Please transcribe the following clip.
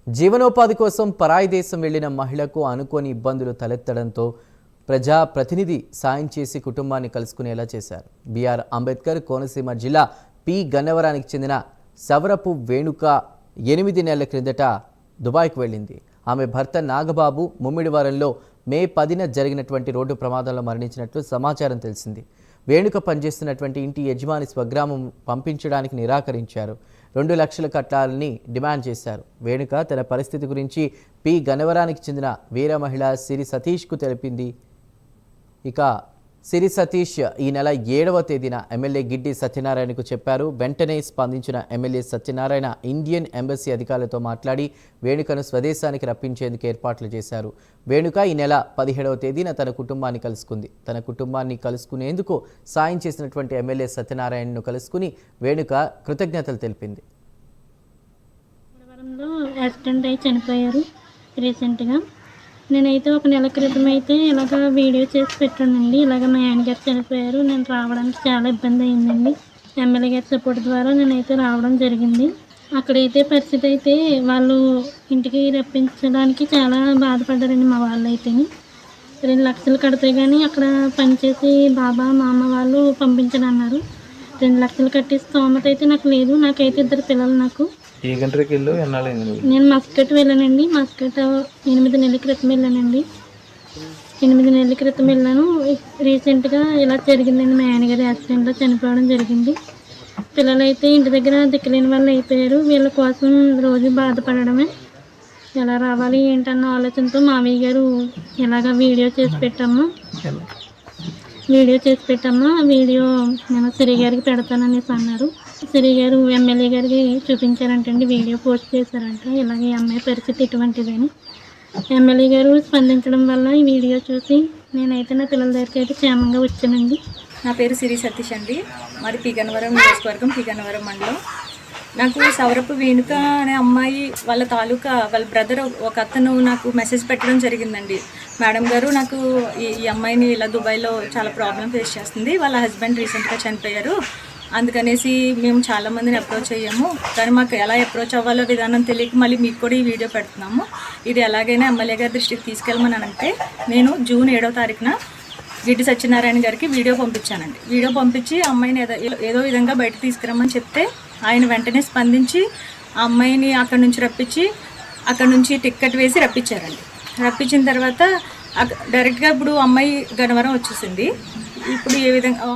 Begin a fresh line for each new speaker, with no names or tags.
జీవనోపాధి కోసం పరాయి దేశం వెళ్లిన మహిళకు అనుకోని ఇబ్బందులు తలెత్తడంతో ప్రజా ప్రతినిధి సాయం చేసి కుటుంబాన్ని కలుసుకునేలా చేశారు. బిఆర్ అంబేద్కర్ కోనసీమ జిల్లా పి గన్నవరానికి చెందిన సవరపు వేణుక 8 నెలల క్రిందట దుబాయ్కు వెళ్ళింది. ఆమె భర్త నాగబాబు ముమ్మిడివారంలో మే 10న జరిగినటువంటి రోడ్డు ప్రమాదంలో మరణించినట్లు సమాచారం తెలిసింది. వేణుక పనిచేస్తున్నటువంటి ఇంటి యజమాని స్వగ్రామం పంపించడానికి నిరాకరించారు. 2 లక్షలు కట్టాలని డిమాండ్ చేశారు. వేణుక తన పరిస్థితి గురించి పి గన్నవరానికి చెందిన వీర మహిళ సిరి సతీష్కు తెలిపింది. ఇక సిరి సతీష్ ఈ నెల 7వ తేదీన ఎమ్మెల్యే గిడ్డి సత్యనారాయణకు చెప్పారు. వెంటనే స్పందించిన ఎమ్మెల్యే సత్యనారాయణ ఇండియన్ ఎంబసీ అధికారులతో మాట్లాడి వేణుకను స్వదేశానికి రప్పించేందుకు ఏర్పాట్లు చేశారు. వేణుక ఈ నెల 17వ తేదీన తన కుటుంబాన్ని కలుసుకుంది. తన కుటుంబాన్ని కలుసుకునేందుకు సాయం చేసినటువంటి ఎమ్మెల్యే సత్యనారాయణను కలుసుకుని వేణుక కృతజ్ఞతలు తెలిపింది.
యాక్సిడెంట్ అయి చనిపోయారు రీసెంట్గా. నేనైతే 1 నెల క్రితం అయితే ఇలాగ వీడియో చేసి పెట్టానండి. ఇలాగ మా ఆయన గారు చనిపోయారు, నేను రావడానికి చాలా ఇబ్బంది అయిందండి. ఎమ్మెల్యే గారి సపోర్ట్ ద్వారా నేనైతే రావడం జరిగింది. అక్కడైతే పరిస్థితి అయితే వాళ్ళు ఇంటికి రప్పించడానికి చాలా బాధపడ్డారండి. మా వాళ్ళు అయితే 2 లక్షలు కడితే కానీ అక్కడ పనిచేసి బాబా మా అమ్మ వాళ్ళు పంపించనన్నారు. 2 లక్షలు కట్టే స్తోమత అయితే నాకు లేదు. నాకైతే 2 పిల్లలు. నాకు నేను మస్కట్ వెళ్ళానండి. మస్కట్ 8 నెలల క్రితం వెళ్ళానండి. 8 నెలల క్రితం వెళ్ళాను. రీసెంట్గా ఇలా జరిగిందండి. మా ఆయనగారి యాక్సిడెంట్లో చనిపోవడం జరిగింది. పిల్లలైతే ఇంటి దగ్గర దిక్కులేని వాళ్ళు అయిపోయారు. వీళ్ళ కోసం రోజు బాధపడడమే. ఎలా రావాలి ఏంటన్న ఆలోచనతో మామయ్య గారు ఇలాగ వీడియో చేసి పెట్టాము. వీడియో నేను సిరి గారికి పెడతాననేసి అన్నారు. సిరి గారు ఎమ్మెల్యే గారికి చూపించారంటండి, వీడియో పోస్ట్ చేశారంట. ఇలాగే అమ్మాయి పరిస్థితి ఇటువంటిదని ఎమ్మెల్యే గారు స్పందించడం వల్ల ఈ వీడియో చూసి నేనైతే నా పిల్లల దగ్గరికి అయితే క్షేమంగా వచ్చానండి.
నా పేరు సిరి సతీష్ అండి. మాది పి గన్నవరం నియోజకవర్గం, పి గన్నవరం మండలం. నాకు సవరపు వేణుక అనే అమ్మాయి వాళ్ళ తాలూకా వాళ్ళ బ్రదర్ ఒక అతను నాకు మెసేజ్ పెట్టడం జరిగిందండి. మేడం గారు, నాకు ఈ అమ్మాయిని ఇలా దుబాయ్లో చాలా ప్రాబ్లం ఫేస్ చేస్తుంది, వాళ్ళ హస్బెండ్ రీసెంట్గా చనిపోయారు, అందుకనేసి మేము చాలామందిని అప్రోచ్ అయ్యాము, కానీ మాకు ఎలా అప్రోచ్ అవ్వాలో విధానం తెలియక మళ్ళీ మీకు కూడా ఈ వీడియో పెడుతున్నాము. ఇది ఎలాగైనా ఎమ్మెల్యే గారి దృష్టికి తీసుకెళ్ళమని అంటే నేను జూన్ 7వ తారీఖున గిడ్డి సత్యనారాయణ గారికి వీడియో పంపించానండి. వీడియో పంపించి అమ్మాయిని ఏదో విధంగా బయట తీసుకురమ్మని చెప్తే ఆయన వెంటనే స్పందించి ఆ అమ్మాయిని అక్కడి నుంచి రప్పించి అక్కడ నుంచి టికెట్ వేసి రప్పించారండి. రప్పించిన తర్వాత డైరెక్ట్గా ఇప్పుడు అమ్మాయి గన్నవరం వచ్చేసింది. ఇప్పుడు ఏ విధంగా